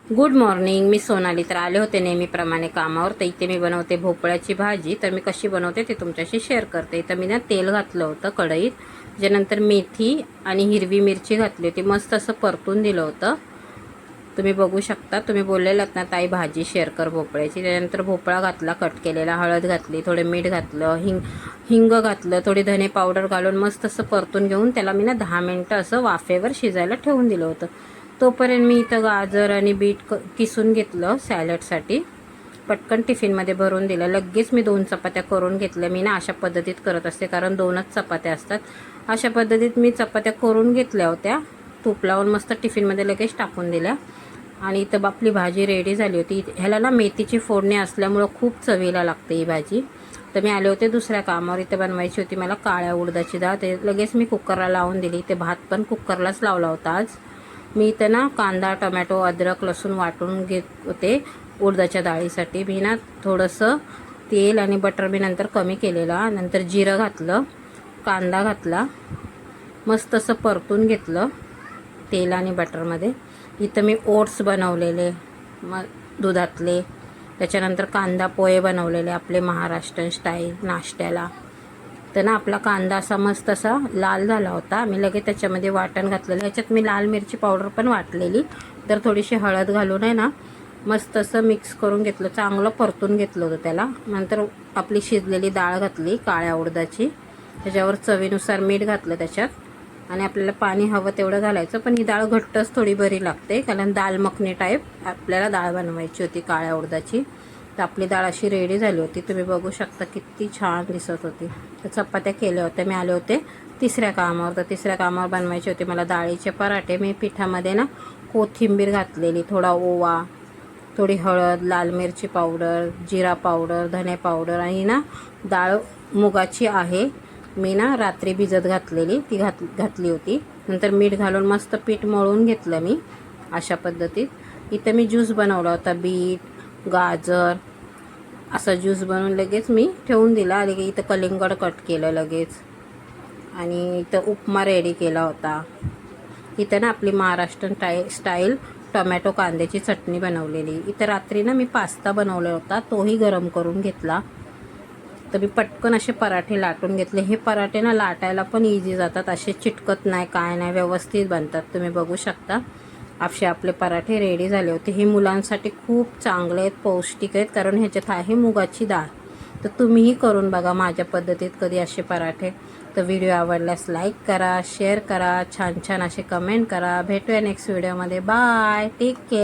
Good morning. मी सोनाली. तर आले होते नेहमीप्रमाणे कामावर. तर इथे मी बनवते भोपळ्याची भाजी. तर मी कशी बनवते ते तुमच्याशी शेअर करते. तर मी ना तेल घातलं होतं कढईत, त्याच्यानंतर मेथी आणि हिरवी मिरची घातली होती. मस्त असं परतून दिलं होतं. तुम्ही बघू शकता. तुम्ही बोललेलात ना ताई भाजी शेअर कर भोपळ्याची. त्यानंतर भोपळा घातला कट केलेला, हळद घातली, थोडे मीठ घातलं, हिंग घातलं, थोडी धने पावडर घालून मस्त असं परतून घेऊन त्याला मी ना 10 मिनटं असं वाफेवर शिजायला ठेवून दिलं होतं. तोपर्यंत मी इथं गाजर आणि बीट किसून घेतलं सॅलडसाठी. पटकन टिफिनमध्ये भरून दिलं. लगेच मी 2 चपात्या करून घेतल्या. मी ना अशा पद्धतीत करत असते, कारण 2च चपात्या असतात. अशा पद्धतीत मी चपात्या करून घेतल्या होत्या. तूप लावून मस्त टिफिनमध्ये लगेच टाकून दिल्या. आणि इथं आपली भाजी रेडी झाली होती. ह्याला ना मेथीची फोडणी असल्यामुळं खूप चवीला लागते ही भाजी. तर मी आले होते दुसऱ्या कामावर. इथे बनवायची होती मला काळ्या उडदाची डाळ. ते लगेच मी कुकरला लावून दिली. ते भात पण कुकरलाच लावला होता आज. मी इथं ना कांदा, टोमॅटो, अद्रक, लसूण वाटून घेत होते उडदाच्या डाळीसाठी. मी ना थोडंसं तेल आणि बटर मी नंतर कमी केलेला. नंतर जिरं घातलं, कांदा घातला, मस्त असं परतून घेतलं तेल आणि बटरमध्ये. इथं मी ओट्स बनवलेले मग दुधातले. त्याच्यानंतर कांदा पोहे बनवलेले आपले महाराष्ट्रीयन स्टाईल नाश्त्याला. तर ना आपला कांदा असा मस्त असा लाल झाला होता. मी लगेच त्याच्यामध्ये वाटण घातलेलं. ह्याच्यात मी लाल मिरची पावडर पण वाटलेली. तर थोडीशी हळद घालून आहे ना मस्त असं मिक्स करून घेतलं. चांगलं परतून घेतलं होतं त्याला. नंतर आपली शिजलेली डाळ घातली काळ्या उडदाची. त्याच्यावर चवीनुसार मीठ घातलं त्याच्यात. आणि आपल्याला पाणी हवं तेवढं घालायचं. पण ही डाळ घट्टच थोडी बरी लागते, कारण दाल मखनी टाईप आपल्याला डाळ बनवायची होती काळ्या उडदाची. तर आपली डाळ अशी रेडी झाली होती. तुम्ही बघू शकता किती छान दिसत होती. तर चपात्या केल्या होत्या. मी आले होते तिसऱ्या कामावर. तर तिसऱ्या कामावर बनवायचे होते मला डाळीचे पराठे. मी पिठामध्ये ना कोथिंबीर घातलेली, थोडा ओवा, थोडी हळद, लाल मिरची पावडर, जिरा पावडर, धने पावडर. आणि ना डाळ मुगाची आहे, मी ना रात्री भिजत घातलेली, ती घातली होती. नंतर मीठ घालून मस्त पीठ मळून घेतलं मी अशा पद्धतीत. इथं मी ज्यूस बनवला होता, बीट, गाजर असा ज्यूस बनवून लगेच मी ठेवून दिला. आणि इथं कलिंगड कट केलं लगेच. आणि इथं उपमा रेडी केला होता. इथं ना आपली महाराष्ट्रीयन स्टाईल टोमॅटो कांद्याची चटणी बनवलेली. इथं रात्री ना मी पास्ता बनवला होता, तोही गरम करून घेतला. तर मी पटकन असे पराठे लाटून घेतले. हे पराठे ना लाटायला पण इझी जातात, असे चिटकत नाही, काय नाही, व्यवस्थित बनतात. तुम्ही बघू शकता असे आपले पराठे रेडी झाले होते. हे मुलांसाठी खूप चांगले आहेत, पौष्टिक आहेत, कारण ह्याच्यात आहे मुगाची डाळ. तर तुम्हीही करून बघा माझ्या पद्धतीत कधी असे पराठे. तर व्हिडिओ आवडल्यास लाईक करा, शेअर करा, छान छान असे कमेंट करा. भेटूया नेक्स्ट व्हिडिओमध्ये. Bye, take care.